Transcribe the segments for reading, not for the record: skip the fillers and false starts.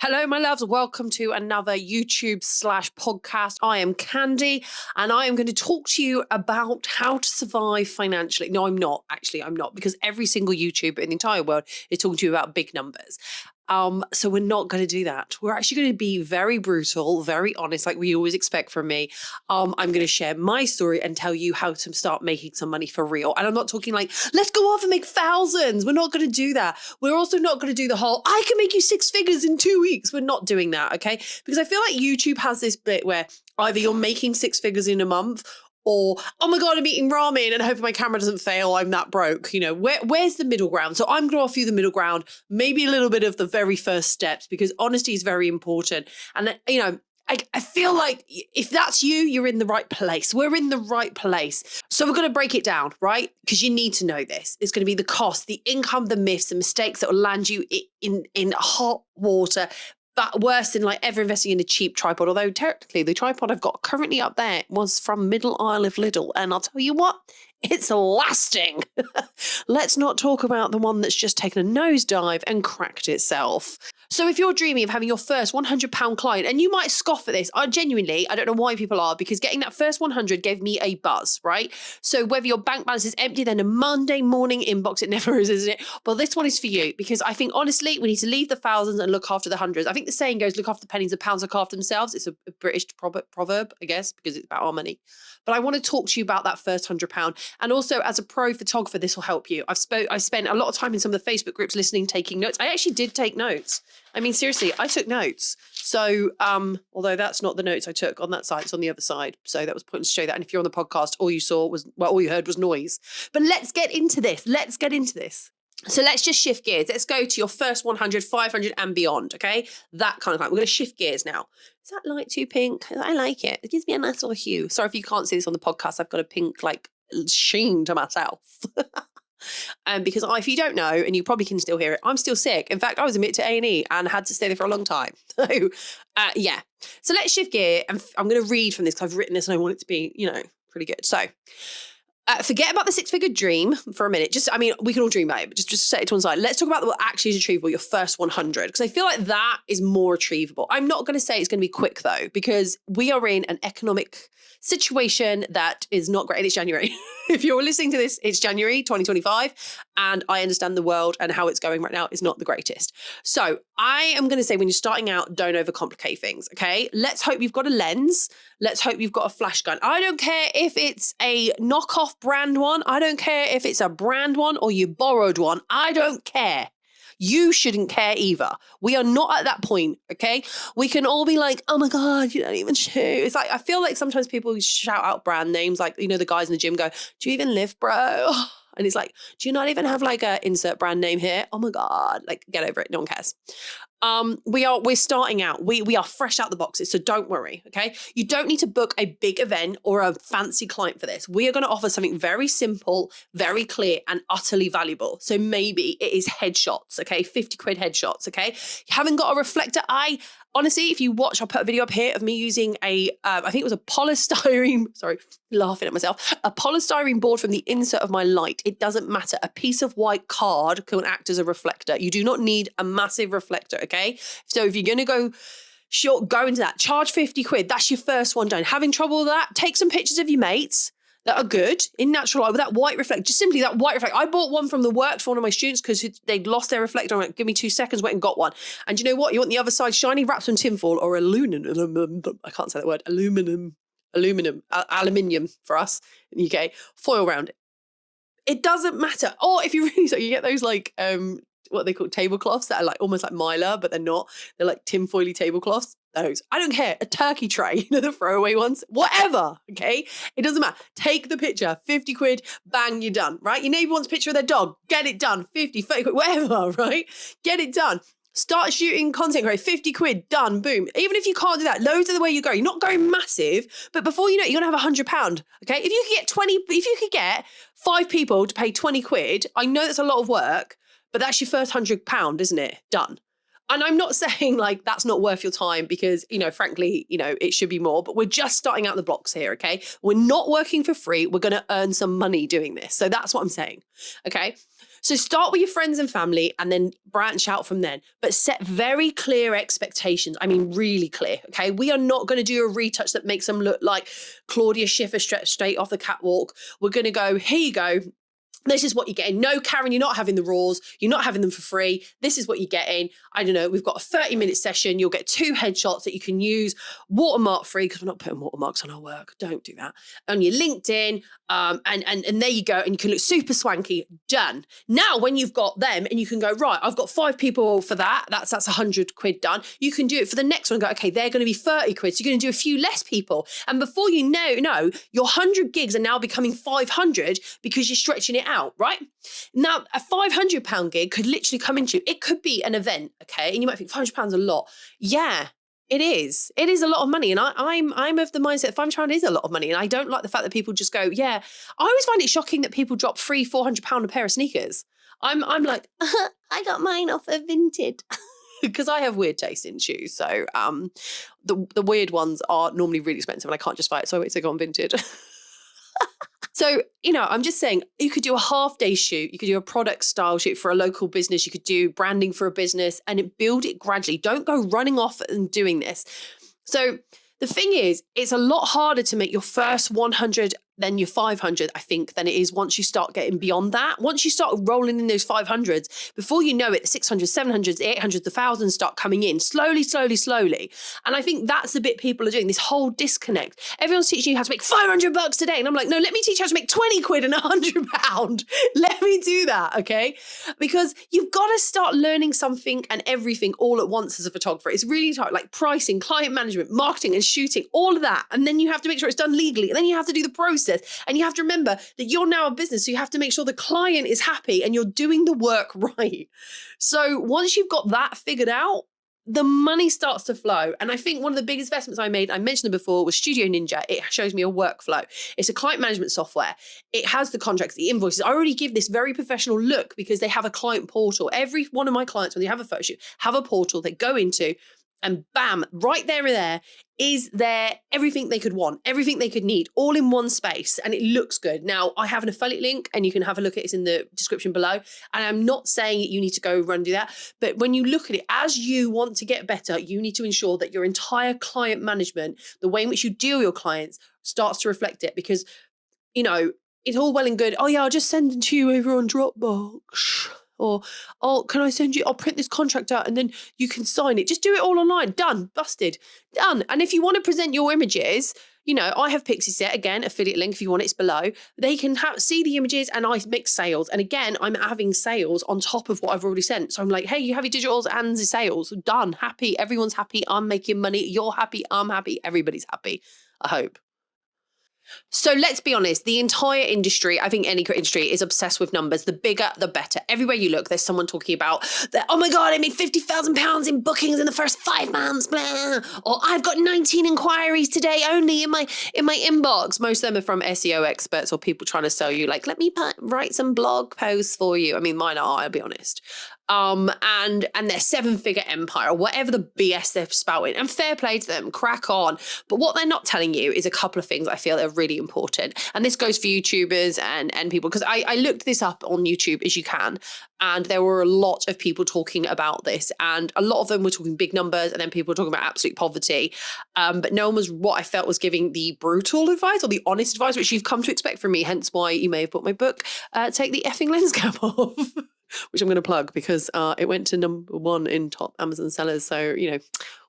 Hello, my loves. Welcome to another YouTube/podcast. I am Khandie, and I am going to talk to you about how to survive financially. No, I'm not. Actually, I'm not, because every single YouTuber in the entire world is talking to you about big numbers. So we're not going to do that. We're actually going to be very brutal, very honest, like we always expect from me. I'm going to share my story and tell you how to start making some money for real. And I'm not talking like, let's go off and make thousands. We're not going to do that. We're also not going to do the whole, I can make you 6 figures in 2 weeks. We're not doing that, okay? Because I feel like YouTube has this bit where either you're making 6 figures in a month, or, oh my God, I'm eating ramen and hoping my camera doesn't fail. I'm that broke. You know, where's the middle ground? So I'm going to offer you the middle ground, maybe a little bit of the very first steps, because honesty is very important. And, you know, I feel like if that's you, you're in the right place. We're in the right place. So we're going to break it down, right? Because you need to know this. It's going to be the cost, the income, the myths, the mistakes that will land you in hot water. But worse than like ever investing in a cheap tripod. Although technically the tripod I've got currently up there was from Middle Isle of Lidl. And I'll tell you what, it's lasting. Let's not talk about the one that's just taken a nosedive and cracked itself. So if you're dreaming of having your first £100 client, and you might scoff at this, I don't know why people are, because getting that first 100 gave me a buzz, right? So whether your bank balance is empty, then a Monday morning inbox, it never is, isn't it? Well, this one is for you, because I think honestly, we need to leave the thousands and look after the hundreds. I think the saying goes, look after the pennies, the pounds look after themselves. It's a British proverb, I guess, because it's about our money. But I want to talk to you about that first £100. And also as a pro photographer, this will help you. I've spent a lot of time in some of the Facebook groups listening, taking notes. I actually did take notes. I mean, seriously, I took notes. So, although that's not the notes I took on that side, it's on the other side. So that was pointless to show that. And if you're on the podcast, all you heard was noise. But let's get into this. So let's just shift gears. Let's go to your first 100, 500 and beyond, okay? That kind of thing. We're going to shift gears now. Is that light too pink? I like it. It gives me a nice little hue. Sorry if you can't see this on the podcast. I've got a pink, like, sheen to myself. Because if you don't know, and you probably can still hear it, I'm still sick. In fact, I was admitted to A&E and had to stay there for a long time. So, yeah. So let's shift gear. And I'm going to read from this because I've written this and I want it to be, you know, pretty good. So forget about the 6-figure dream for a minute. We can all dream about it, but just set it to one side. Let's talk about what actually is achievable, your first 100, because I feel like that is more achievable. I'm not going to say it's going to be quick though, because we are in an economic situation that is not great. And it's January. If you're listening to this, it's January 2025. And I understand the world and how it's going right now is not the greatest. So I am going to say, when you're starting out, don't overcomplicate things. Okay. Let's hope you've got a lens. Let's hope you've got a flash gun. I don't care if it's a knockoff brand one. I don't care if it's a brand one or you borrowed one. I don't care. You shouldn't care either. We are not at that point, okay? We can all be like, oh my God, you don't even shoot. It's like, I feel like sometimes people shout out brand names, like, you know, the guys in the gym go, do you even live, bro? And it's like, do you not even have like a insert brand name here? Oh my God, like, get over it. No one cares. We're starting out. We are fresh out the boxes, so don't worry, okay? You don't need to book a big event or a fancy client for this. We are going to offer something very simple, very clear, and utterly valuable. So maybe it is headshots, okay? 50 quid headshots, okay? You haven't got a reflector eye. Honestly, if you watch, I'll put a video up here of me using I think it was a polystyrene, sorry, laughing at myself, a polystyrene board from the insert of my light. It doesn't matter. A piece of white card can act as a reflector. You do not need a massive reflector, okay? So if you're going to go into that, charge 50 quid. That's your first one done. Having trouble with that? Take some pictures of your mates that are good in natural light with that white reflector, just simply that white reflector. I bought one from the works for one of my students because they'd lost their reflector. I went, give me 2 seconds, went and got one. And you know what? You want the other side shiny, wrap some tinfoil or aluminum. I can't say that word. Aluminium for us in the UK. Foil around it. It doesn't matter. Or if you really, so you get those like, what they call tablecloths that are like almost like mylar, but they're not. They're like tinfoily tablecloths. Those. I don't care. A turkey tray, you know, the throwaway ones, whatever. Okay. It doesn't matter. Take the picture, 50 quid, bang, you're done, right? Your neighbor wants a picture of their dog, get it done, 50, 30 quid, whatever, right? Get it done. Start shooting content, great, 50 quid, done, boom. Even if you can't do that, loads of the way you go. You're not going massive, but before you know it, you're gonna have £100, okay? If you could get 5 people to pay 20 quid, I know that's a lot of work, but that's your first £100, isn't it? Done. And I'm not saying like that's not worth your time because, you know, frankly, you know, it should be more, but we're just starting out the blocks here, okay? We're not working for free. We're going to earn some money doing this. So that's what I'm saying, okay? So start with your friends and family and then branch out from then, but set very clear expectations. I mean, really clear. Okay. We are not going to do a retouch that makes them look like Claudia Schiffer straight off the catwalk. We're going to go, here you go. This is what you're getting. No, Karen, you're not having the raws. You're not having them for free. This is what you're getting. I don't know. We've got a 30-minute session. You'll get 2 headshots that you can use watermark free, because we're not putting watermarks on our work. Don't do that. On your LinkedIn. And there you go. And you can look super swanky. Done. Now, when you've got them and you can go, right, I've got 5 people for that. That's 100 quid done. You can do it for the next one and go, okay, they're going to be 30 quid. So you're going to do a few less people. And before you know, your 100 gigs are now becoming 500 because you're stretching it out, right? Now, a £500 gig could literally come into you. It could be an event, okay? And you might think £500 a lot. Yeah. It is. It is a lot of money. And I'm of the mindset that £500 is a lot of money. And I don't like the fact that people just go, yeah. I always find it shocking that people drop £300-400 a pair of sneakers. I'm like, I got mine off of Vinted. Because I have weird taste in shoes. So the weird ones are normally really expensive and I can't just buy it. So I wait to go on Vinted. So, I'm just saying, you could do a half-day shoot. You could do a product style shoot for a local business. You could do branding for a business and build it gradually. Don't go running off and doing this. So the thing is, it's a lot harder to make your first 100 than your 500, I think, than it is once you start getting beyond that. Once you start rolling in those 500s, before you know it, the 600s, 700s, 800s, the 1000s start coming in slowly, slowly, slowly. And I think that's the bit people are doing, this whole disconnect. Everyone's teaching you how to make $500 today. And I'm like, no, let me teach you how to make 20 quid and £100. Let me do that, okay? Because you've got to start learning something and everything all at once as a photographer. It's really hard, like pricing, client management, marketing and shooting, all of that. And then you have to make sure it's done legally. And then you have to do the process. And you have to remember that you're now a business, so you have to make sure the client is happy and you're doing the work right. So once you've got that figured out, the money starts to flow. And I think one of the biggest investments I made, I mentioned them before, was Studio Ninja. It shows me a workflow. It's a client management software. It has the contracts, the invoices. I already give this very professional look because they have a client portal. Every one of my clients, when they have a photo shoot, have a portal they go into, and bam, right there and there is everything they could want, everything they could need, all in one space, and it looks good. Now, I have an affiliate link and you can have a look at it. It's in the description below. And I'm not saying you need to go run and do that, but when you look at it, as you want to get better, you need to ensure that your entire client management, the way in which you deal with your clients, starts to reflect it. Because, it's all well and good. Oh yeah, I'll just send it to you over on Dropbox. Or, oh, can I send you, I'll print this contract out and then you can sign it. Just do it all online. Done. Busted. Done. And if you want to present your images, I have Pixieset, again, affiliate link if you want, it's below. They can see the images and I make sales. And again, I'm having sales on top of what I've already sent. So I'm like, hey, you have your digitals and the sales. Done. Happy. Everyone's happy. I'm making money. You're happy. I'm happy. Everybody's happy. I hope. So let's be honest, the entire industry, I think any industry is obsessed with numbers. The bigger, the better. Everywhere you look, there's someone talking about that, oh my God, I made £50,000 in bookings in the first 5 months, blah. Or I've got 19 inquiries today only in my inbox. Most of them are from SEO experts or people trying to sell you, like, let me write some blog posts for you. I mean, mine are, I'll be honest. And their 7-figure empire, or whatever the BS they're spouting, and fair play to them, crack on. But what they're not telling you is a couple of things I feel are really important. And this goes for YouTubers and people, because I looked this up on YouTube, as you can, and there were a lot of people talking about this, and a lot of them were talking big numbers, and then people were talking about absolute poverty. But no one was, what I felt, was giving the brutal advice or the honest advice, which you've come to expect from me, hence why you may have bought my book, Take the Effing Lens Cap Off. Which I'm going to plug because it went to #1 in top Amazon sellers. So,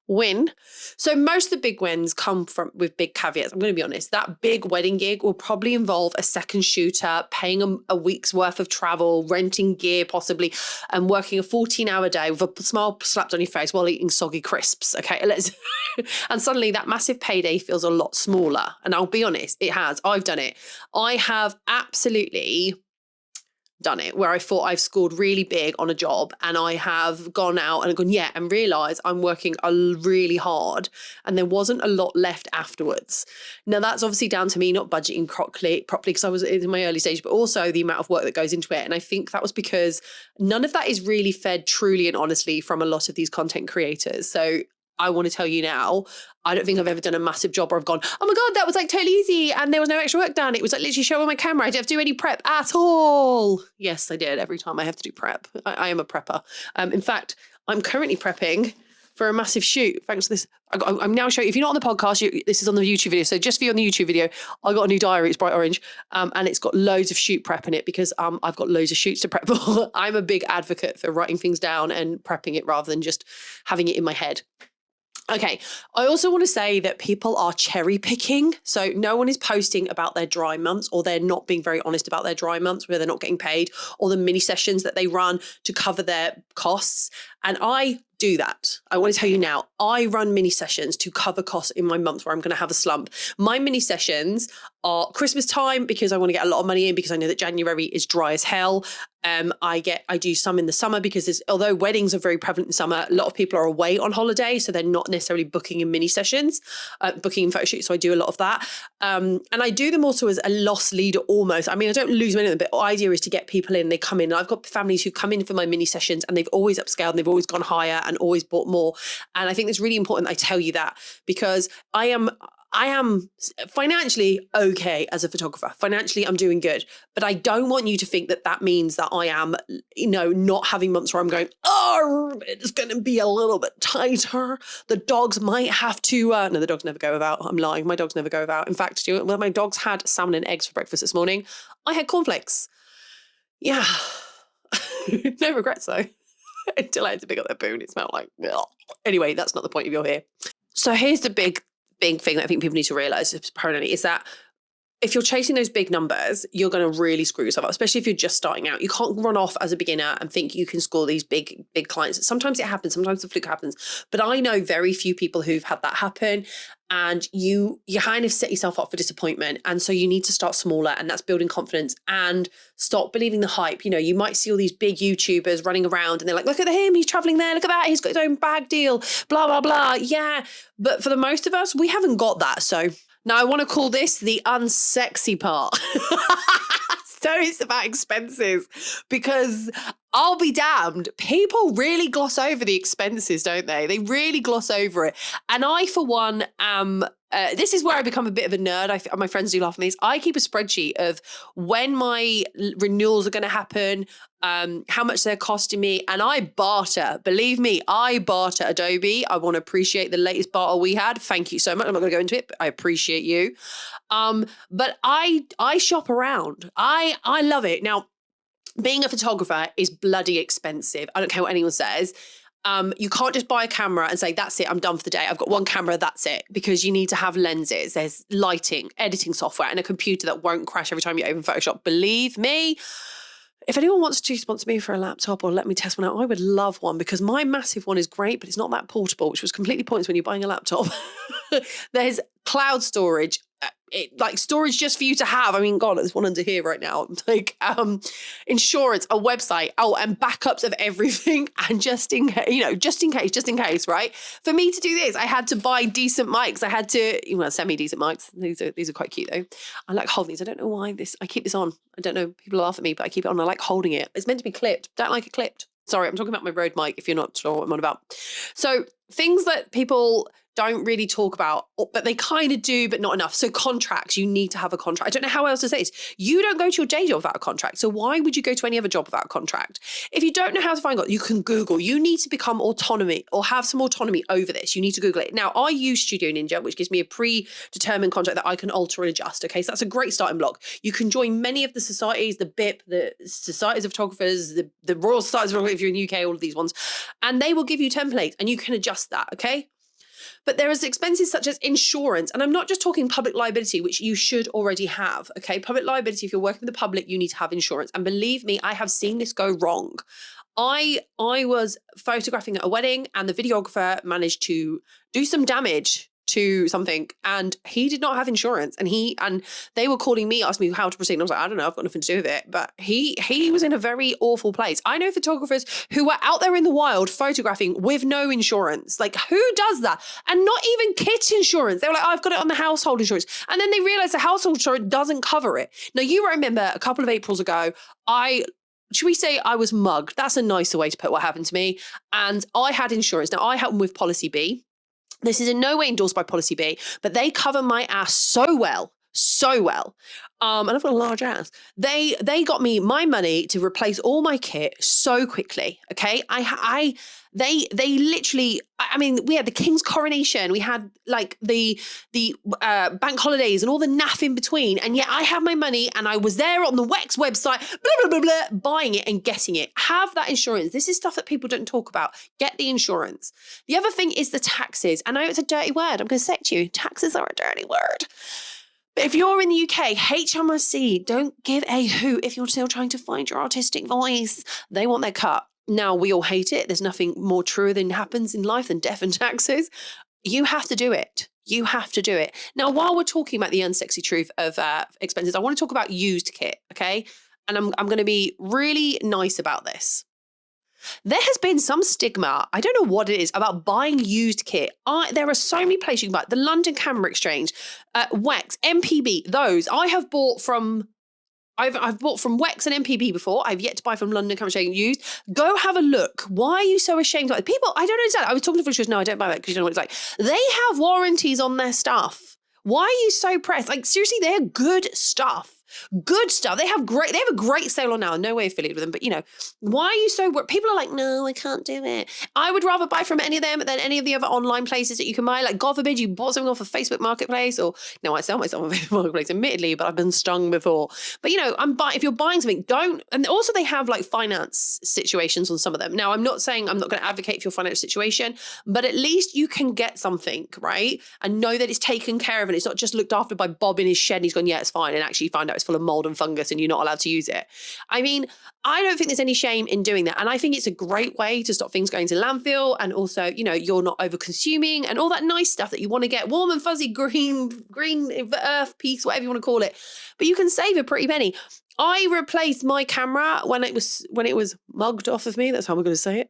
win. So most of the big wins come with big caveats. I'm going to be honest. That big wedding gig will probably involve a second shooter, paying a week's worth of travel, renting gear possibly, and working a 14-hour day with a smile slapped on your face while eating soggy crisps. Okay, and suddenly that massive payday feels a lot smaller. And I'll be honest, it has. I've done it. I have absolutely done it, where I thought I've scored really big on a job, and I have gone out and gone, yeah, and realised I'm working really hard and there wasn't a lot left afterwards. Now, that's obviously down to me not budgeting properly because I was in my early stage, but also the amount of work that goes into it. And I think that was because none of that is really fed truly and honestly from a lot of these content creators. So I want to tell you now, I don't think I've ever done a massive job where I've gone, oh my God, that was like totally easy and there was no extra work done. It was like literally showing my camera. I didn't have to do any prep at all. Yes, I did. Every time I have to do prep. I am a prepper. In fact, I'm currently prepping for a massive shoot. Thanks to this. I'm now showing, if you're not on the podcast, this is on the YouTube video. So just for you on the YouTube video, I got a new diary. It's bright orange. And it's got loads of shoot prep in it because I've got loads of shoots to prep for. I'm a big advocate for writing things down and prepping it rather than just having it in my head. Okay, I also want to say that people are cherry picking. So no one is posting about their dry months, or they're not being very honest about their dry months where they're not getting paid, or the mini sessions that they run to cover their costs. And I do that. I want to tell you now, I run mini sessions to cover costs in my months where I'm going to have a slump. My mini sessions are Christmas time because I want to get a lot of money in because I know that January is dry as hell. I do some in the summer because although weddings are very prevalent in summer, a lot of people are away on holiday, so they're not necessarily booking in mini sessions, booking in photo shoots. So I do a lot of that, and I do them also as a loss leader almost. I mean, I don't lose many of them, but the idea is to get people in. They come in. And I've got families who come in for my mini sessions, and they've always upscaled, and they've always gone higher, and always bought more. And I think it's really important that I tell you that because I am financially okay as a photographer. Financially, I'm doing good, but I don't want you to think that that means that I am, not having months where I'm going, oh, it's going to be a little bit tighter. The dogs might have to, no, the dogs never go without. I'm lying. My dogs never go without. In fact, when my dogs had salmon and eggs for breakfast this morning, I had cornflakes. Yeah. No regrets though. Until I had to pick up their poo and it smelled like, ugh. Anyway, that's not the point if you're here. So here's the big thing that I think people need to realize apparently is that if you're chasing those big numbers, you're going to really screw yourself up, especially if you're just starting out. You can't run off as a beginner and think you can score these big clients. Sometimes it happens. Sometimes the fluke happens. But I know very few people who've had that happen. And you kind of set yourself up for disappointment. And so you need to start smaller, and that's building confidence and stop believing the hype. You might see all these big YouTubers running around and they're like, look at him, he's traveling there, look at that, he's got his own bag deal, blah, blah, blah. Yeah. But for the most of us, we haven't got that. So now I want to call this the unsexy part. So it's about expenses, because I'll be damned. People really gloss over the expenses, don't they? They really gloss over it. And I, for one, am this is where I become a bit of a nerd. My friends do laugh at me. I keep a spreadsheet of when my renewals are going to happen, how much they're costing me, and I barter. Believe me, I barter Adobe. I want to appreciate the latest barter we had. Thank you so much. I'm not going to go into it, but I appreciate you. But I shop around. I love it. Now, being a photographer is bloody expensive. I don't care what anyone says. You can't just buy a camera and say, that's it, I'm done for the day. I've got one camera, that's it. Because you need to have lenses. There's lighting, editing software, and a computer that won't crash every time you open Photoshop. Believe me, if anyone wants to sponsor me for a laptop or let me test one out, I would love one, because my massive one is great, but it's not that portable, which was completely pointless when you're buying a laptop. There's cloud storage, like storage just for you to have. I mean, God, there's one under here right now. Like insurance, a website, and backups of everything. And just in case, right? For me to do this, I had to buy decent mics. I had to, semi-decent mics. These are quite cute though. I like holding these. I don't know why I keep this on. I don't know, people laugh at me, but I keep it on. I like holding it. It's meant to be clipped. Don't like it clipped. Sorry, I'm talking about my Rode mic if you're not sure what I'm on about. So things that people don't really talk about, but they kind of do, but not enough. So contracts, you need to have a contract. I don't know how else to say this. You don't go to your day job without a contract. So why would you go to any other job without a contract? If you don't know how to find it, you can Google. You need to become autonomy or have some autonomy over this. You need to Google it. Now, I use Studio Ninja, which gives me a predetermined contract that I can alter and adjust. Okay, so that's a great starting block. You can join many of the societies, the BIP, the Societies of Photographers, the Royal Societies of Photographers if you're in the UK, all of these ones, and they will give you templates and you can adjust that, okay? But there is expenses such as insurance. And I'm not just talking public liability, which you should already have. Okay. Public liability, if you're working with the public, you need to have insurance. And believe me, I have seen this go wrong. I was photographing at a wedding and the videographer managed to do some damage to something, and he did not have insurance, and they were calling me, asking me how to proceed, and I was like, I don't know, I've got nothing to do with it. But he was in a very awful place. I know photographers who were out there in the wild photographing with no insurance. Like, who does that? And not even kit insurance. They were like, oh, I've got it on the household insurance, and then they realized the household insurance doesn't cover it. Now, you remember a couple of Aprils ago, should we say I was mugged? That's a nicer way to put what happened to me. And I had insurance. Now, I had them with Policy B. This is in no way endorsed by Policy B, but they cover my ass so well. So well. And I've got a large ass. They got me my money to replace all my kit so quickly. Okay. They literally, I mean, we had the King's coronation, we had like the bank holidays and all the naff in between. And yet I had my money and I was there on the Wex website, blah, blah, blah, blah, buying it and getting it. Have that insurance. This is stuff that people don't talk about. Get the insurance. The other thing is the taxes. I know it's a dirty word. I'm going to say it to you. Taxes are a dirty word. But if you're in the UK, HMRC don't give a hoot if you're still trying to find your artistic voice. They want their cut. Now, we all hate it. There's nothing more true than happens in life than death and taxes. You have to do it. You have to do it. Now, while we're talking about the unsexy truth of expenses, I want to talk about used kit, okay? And I'm going to be really nice about this. There has been some stigma, I don't know what it is, about buying used kit. There are so many places you can buy. The London Camera Exchange, Wex, MPB, those. I've bought from Wex and MPB before. I've yet to buy from London Camera Exchange used. Go have a look. Why are you so ashamed of it? People, I don't understand. I was talking to Felicia's, no, I don't buy that because you don't know what it's like. They have warranties on their stuff. Why are you so pressed? Like, seriously, they're good stuff. Good stuff. They have a great sale on now. No way affiliated with them, but you know, why are you so worried? People are like, no, I can't do it. I would rather buy from any of them than any of the other online places that you can buy. Like, God forbid you bought something off of Facebook Marketplace, or no, I sell myself on Facebook Marketplace, admittedly, but I've been stung before. But you know, if you're buying something, don't. And also they have like finance situations on some of them. Now, I'm not saying I'm not going to advocate for your financial situation, but at least you can get something, right? And know that it's taken care of and it's not just looked after by Bob in his shed and he's gone, yeah, it's fine. And actually find out it's full of mold and fungus and you're not allowed to use it. I mean, I don't think there's any shame in doing that. And I think it's a great way to stop things going to landfill. And also, you know, you're not over consuming and all that nice stuff that you want to get, warm and fuzzy, green earth piece, whatever you want to call it. But you can save a pretty penny. I replaced my camera when it was mugged off of me. That's how I'm going to say it.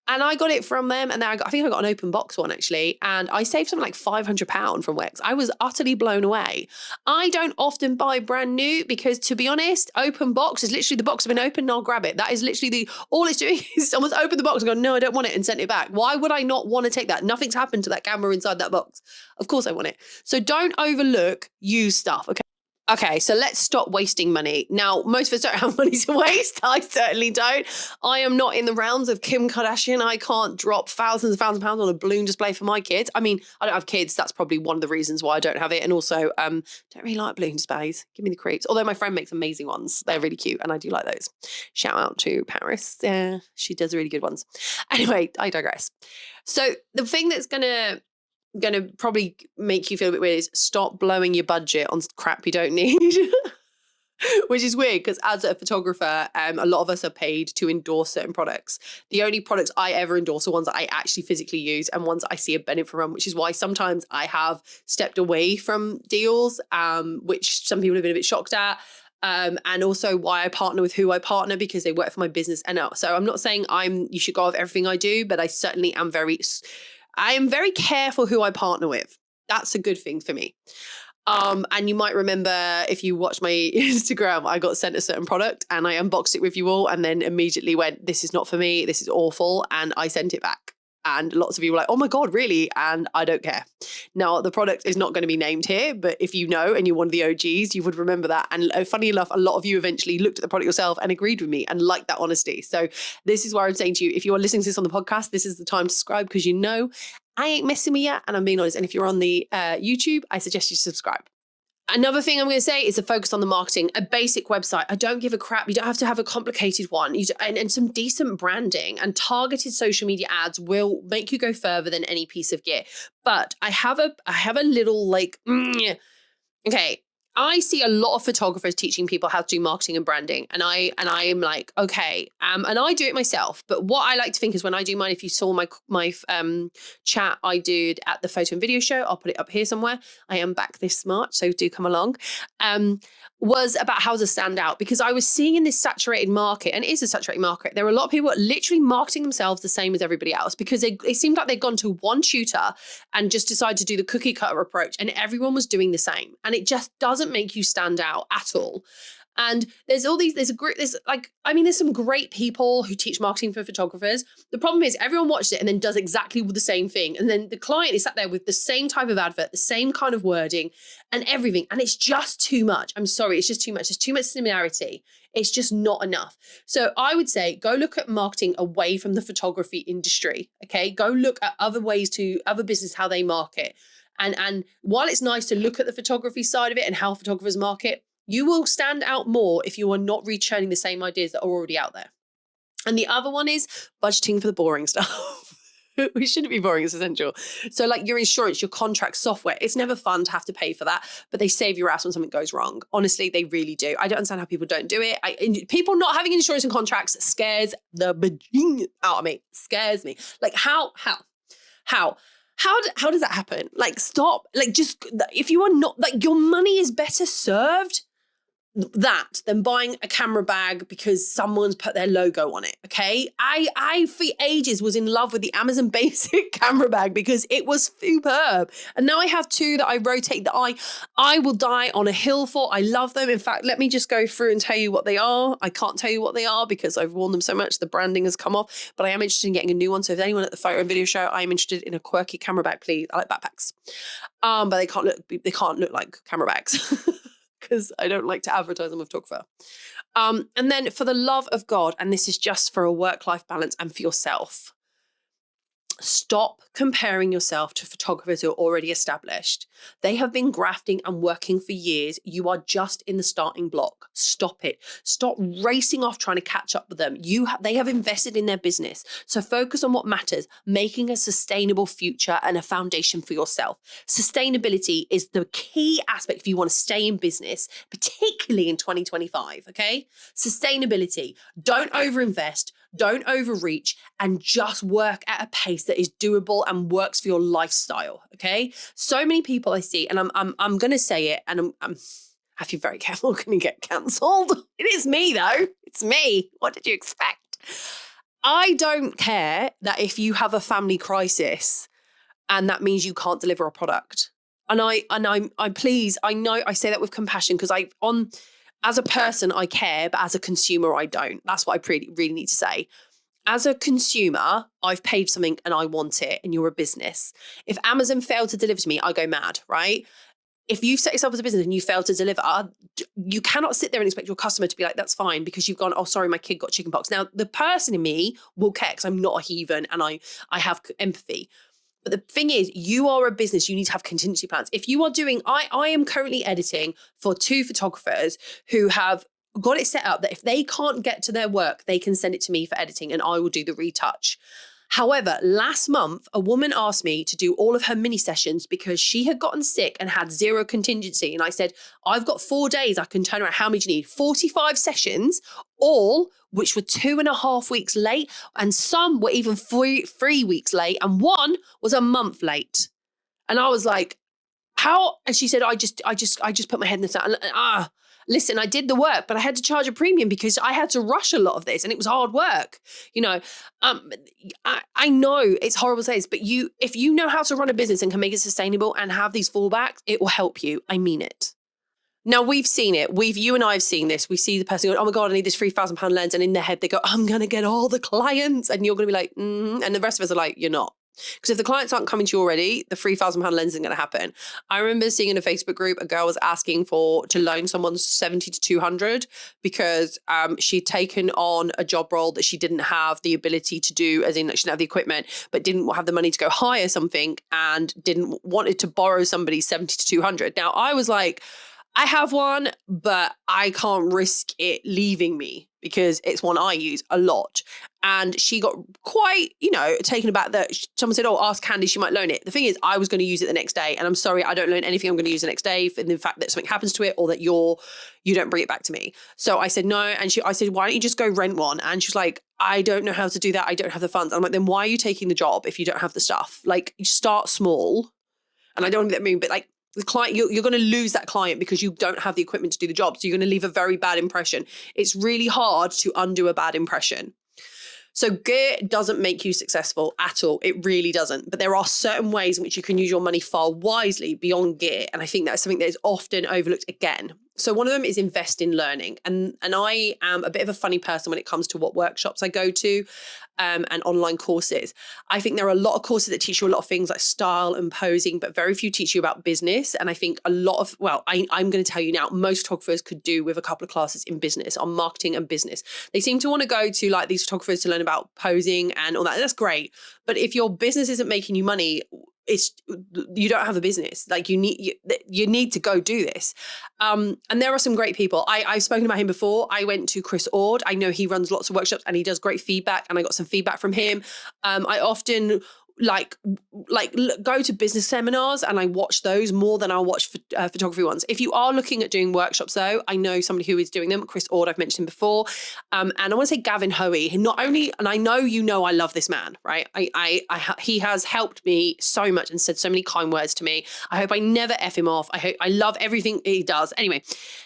And I got it from them, and then I think I got an open box one actually, and I saved something like £500 from Wex. I was utterly blown away. I don't often buy brand new because, to be honest, open box is literally the box has been opened and I'll grab it. That is literally all it's doing is someone's opened the box and gone, no, I don't want it, and sent it back. Why would I not want to take that? Nothing's happened to that camera inside that box. Of course I want it. So don't overlook used stuff, okay? Okay, so let's stop wasting money. Now, most of us don't have money to waste. I certainly don't. I am not in the realms of Kim Kardashian. I can't drop thousands of pounds on a balloon display for my kids. I mean, I don't have kids. That's probably one of the reasons why I don't have it. And also, don't really like balloon displays. Give me the creeps. Although my friend makes amazing ones. They're really cute and I do like those. Shout out to Paris. Yeah, she does really good ones. Anyway, I digress. So the thing that's going to probably make you feel a bit weird is stop blowing your budget on crap you don't need. Which is weird because as a photographer, a lot of us are paid to endorse certain products. The only products I ever endorse are ones that I actually physically use and ones that I see a benefit from, which is why sometimes I have stepped away from deals, which some people have been a bit shocked at. And also why I partner with who I partner, because they work for my business. And so I'm not saying you should go with everything I do, but I certainly am very careful who I partner with. That's a good thing for me. And you might remember if you watch my Instagram, I got sent a certain product and I unboxed it with you all and then immediately went, this is not for me. This is awful. And I sent it back. And lots of you were like, oh my God, really? And I don't care. Now, the product is not going to be named here, but if you know and you're one of the OGs, you would remember that. And funny enough, a lot of you eventually looked at the product yourself and agreed with me and liked that honesty. So this is why I'm saying to you, if you are listening to this on the podcast, this is the time to subscribe because you know I ain't messing with you and I'm being honest. And if you're on the YouTube, I suggest you subscribe. Another thing I'm going to say is to focus on the marketing. A basic website. I don't give a crap. You don't have to have a complicated one. And some decent branding and targeted social media ads will make you go further than any piece of gear. But I have a little like, okay. I see a lot of photographers teaching people how to do marketing and branding. And I am like, okay. And I do it myself. But what I like to think is when I do mine, if you saw my chat I did at the photo and video show, I'll put it up here somewhere. I am back this March, so do come along. Was about how to stand out, because I was seeing in this saturated market, and it is a saturated market, there are a lot of people literally marketing themselves the same as everybody else because it seemed like they'd gone to one tutor and just decided to do the cookie cutter approach and everyone was doing the same. And it just doesn't make you stand out at all. And there's some great people who teach marketing for photographers. The problem is everyone watches it and then does exactly the same thing. And then the client is sat there with the same type of advert, the same kind of wording and everything. And it's just too much. I'm sorry, it's just too much. There's too much similarity. It's just not enough. So I would say go look at marketing away from the photography industry. Okay, go look at other business, how they market. And while it's nice to look at the photography side of it and how photographers market, you will stand out more if you are not returning the same ideas that are already out there. And the other one is budgeting for the boring stuff. We shouldn't be boring, it's essential. So like your insurance, your contract, software, it's never fun to have to pay for that, but they save your ass when something goes wrong. Honestly, they really do. I don't understand how people don't do it. People not having insurance and contracts scares the bejesus out of me. Scares me. Like how does that happen? Like stop, like just, if you are not, like your money is better served that than buying a camera bag because someone's put their logo on it. Okay. I for ages was in love with the Amazon Basic camera bag because it was superb. And now I have two that I rotate that I will die on a hill for. I love them. In fact, let me just go through and tell you what they are. I can't tell you what they are because I've worn them so much. The branding has come off, but I am interested in getting a new one. So if anyone at the photo and video show, I am interested in a quirky camera bag, please. I like backpacks. But they can't look like camera bags. Because I don't like to advertise them with photographer. And then for the love of God, and this is just for a work-life balance and for yourself, stop comparing yourself to photographers who are already established. They have been grafting and working for years. You are just in the starting block. Stop it. Stop racing off trying to catch up with them. They have invested in their business. So focus on what matters, making a sustainable future and a foundation for yourself. Sustainability is the key aspect if you want to stay in business, particularly in 2025, okay? Sustainability. Don't overinvest. Don't overreach and just work at a pace that is doable and works for your lifestyle. Okay. So many people I see, and I'm going to say it, and I'm have to be very careful. Going to get cancelled. It is me though. It's me. What did you expect? I don't care that if you have a family crisis and that means you can't deliver a product. And I know I say that with compassion because as a person, I care, but as a consumer, I don't. That's what I really need to say. As a consumer, I've paid something and I want it, and you're a business. If Amazon failed to deliver to me, I go mad, right? If you've set yourself as a business and you fail to deliver, you cannot sit there and expect your customer to be like, that's fine, because you've gone, oh, sorry, my kid got chickenpox. Now, the person in me will care because I'm not a heathen and I have empathy. But the thing is, you are a business, you need to have contingency plans. If you are doing, I am currently editing for 2 photographers who have got it set up that if they can't get to their work, they can send it to me for editing and I will do the retouch. However, last month, a woman asked me to do all of her mini sessions because she had gotten sick and had 0 contingency. And I said, I've got 4 days I can turn around. How many do you need? 45 sessions, all which were 2.5 weeks late. And some were even 3 weeks late. And one was a month late. And I was like, how? And she said, I just put my head in the sand. Listen, I did the work, but I had to charge a premium because I had to rush a lot of this and it was hard work. You know, I know it's horrible to say this, but if you know how to run a business and can make it sustainable and have these fallbacks, it will help you. I mean it. Now we've seen it. You and I have seen this. We see the person going, oh my God, I need this £3,000 lens. And in their head, they go, I'm going to get all the clients. And you're going to be like, and the rest of us are like, you're not. Because if the clients aren't coming to you already, the £3,000 lens isn't going to happen. I remember seeing in a Facebook group, a girl was asking to loan someone 70 to 200 because she'd taken on a job role that she didn't have the ability to do, as in she didn't have the equipment, but didn't have the money to go hire something and wanted to borrow somebody 70 to 200. Now I was like, I have one, but I can't risk it leaving me because it's one I use a lot. And she got quite, taken aback that someone said, oh, ask Khandie, she might loan it. The thing is, I was going to use it the next day. And I'm sorry, I don't loan anything I'm going to use the next day for the fact that something happens to it or that you don't bring it back to me. So I said, no. And I said, why don't you just go rent one? And she was like, I don't know how to do that. I don't have the funds. I'm like, then why are you taking the job if you don't have the stuff? Like, you start small. And I don't want to be that mean, but like, the client, you're going to lose that client because you don't have the equipment to do the job. So you're going to leave a very bad impression. It's really hard to undo a bad impression. So gear doesn't make you successful at all. It really doesn't. But there are certain ways in which you can use your money far wisely beyond gear. And I think that's something that is often overlooked again. So one of them is invest in learning. And I am a bit of a funny person when it comes to what workshops I go to and online courses. I think there are a lot of courses that teach you a lot of things like style and posing, but very few teach you about business. And I think a lot of, well, I'm going to tell you now, most photographers could do with a couple of classes in business, on marketing and business. They seem to want to go to like these photographers to learn about posing and all that. That's great. But if your business isn't making you money, you don't have a business. Like you need to go do this. And there are some great people. I've spoken about him before. I went to Chris Ord. I know he runs lots of workshops and he does great feedback, and I got some feedback from him. I often go to business seminars and I watch those more than I'll watch photography ones. If you are looking at doing workshops though, I know somebody who is doing them, Chris Ord, I've mentioned him before. And I want to say Gavin Hoey, who not only, and I know I love this man, right? He has helped me so much and said so many kind words to me. I hope I never F him off. I love everything he does. Anyway,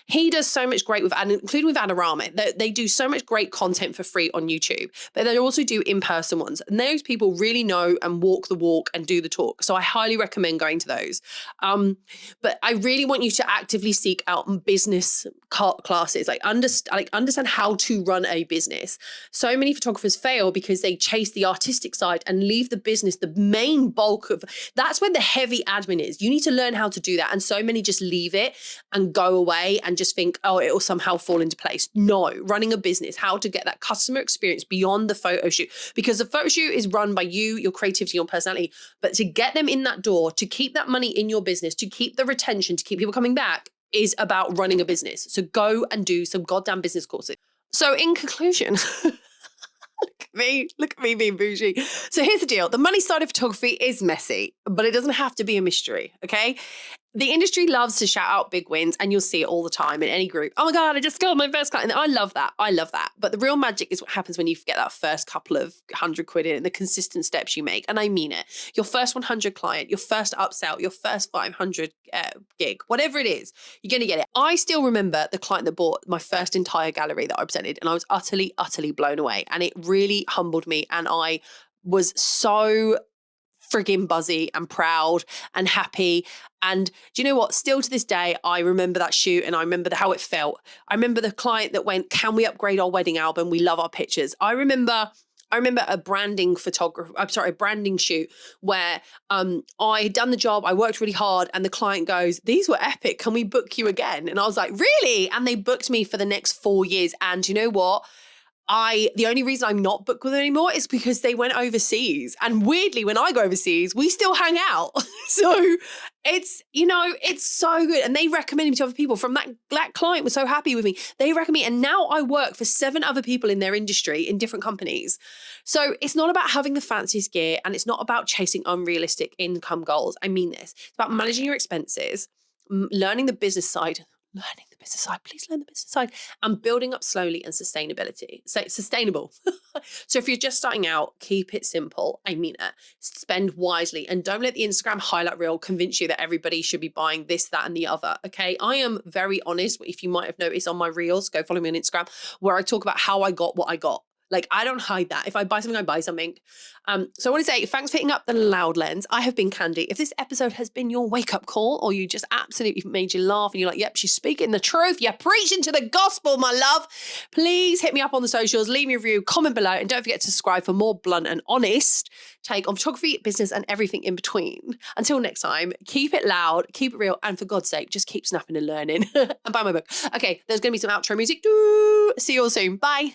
he does so much great including with Adorama. They do so much great content for free on YouTube, but they also do in-person ones. And those people really know and walk the walk and do the talk. So I highly recommend going to those. But I really want you to actively seek out business classes, understand how to run a business. So many photographers fail because they chase the artistic side and leave the business, the main bulk of, that's where the heavy admin is. You need to learn how to do that. And so many just leave it and go away and just think, oh, it will somehow fall into place. No, running a business, how to get that customer experience beyond the photo shoot, because the photo shoot is run by you, your creativity, your personality, but to get them in that door, to keep that money in your business, to keep the retention, to keep people coming back, is about running a business. So go and do some goddamn business courses. So in conclusion, look at me being bougie. So here's the deal. The money side of photography is messy, but it doesn't have to be a mystery, okay? The industry loves to shout out big wins, and you'll see it all the time in any group. Oh my God, I just got my first client. And I love that. I love that. But the real magic is what happens when you get that first couple of £100 in and the consistent steps you make. And I mean it. Your first 100 client, your first upsell, your first 500 gig, whatever it is, you're going to get it. I still remember the client that bought my first entire gallery that I presented, and I was utterly, utterly blown away. And it really humbled me. And I was so frigging buzzy and proud and happy. And do you know what? Still to this day, I remember that shoot and I remember how it felt. I remember the client that went, can we upgrade our wedding album? We love our pictures. I remember a branding shoot where I had done the job, I worked really hard, and the client goes, these were epic, can we book you again? And I was like, really? And they booked me for the next 4 years. And you know what? The only reason I'm not booked with them anymore is because they went overseas. And weirdly, when I go overseas, we still hang out. So it's so good. And they recommended me to other people. From that client was so happy with me. They recommend me. And now I work for 7 other people in their industry in different companies. So it's not about having the fanciest gear, and it's not about chasing unrealistic income goals. I mean this. It's about managing your expenses, learning the business side. Please learn the business side, and building up slowly and sustainability. So sustainable. So if you're just starting out, keep it simple. I mean it. Spend wisely, and don't let the Instagram highlight reel convince you that everybody should be buying this, that, and the other. Okay. I am very honest. If you might have noticed on my reels, go follow me on Instagram, where I talk about how I got what I got. Like, I don't hide that. If I buy something, I buy something. So I want to say thanks for hitting up the loud lens. I have been Khandie. If this episode has been your wake-up call, or you just absolutely made you laugh and you're like, yep, she's speaking the truth, you're preaching to the gospel, my love, please hit me up on the socials, leave me a review, comment below, and don't forget to subscribe for more blunt and honest take on photography, business, and everything in between. Until next time, keep it loud, keep it real, and for God's sake, just keep snapping and learning. And buy my book. Okay, there's going to be some outro music. See you all soon. Bye.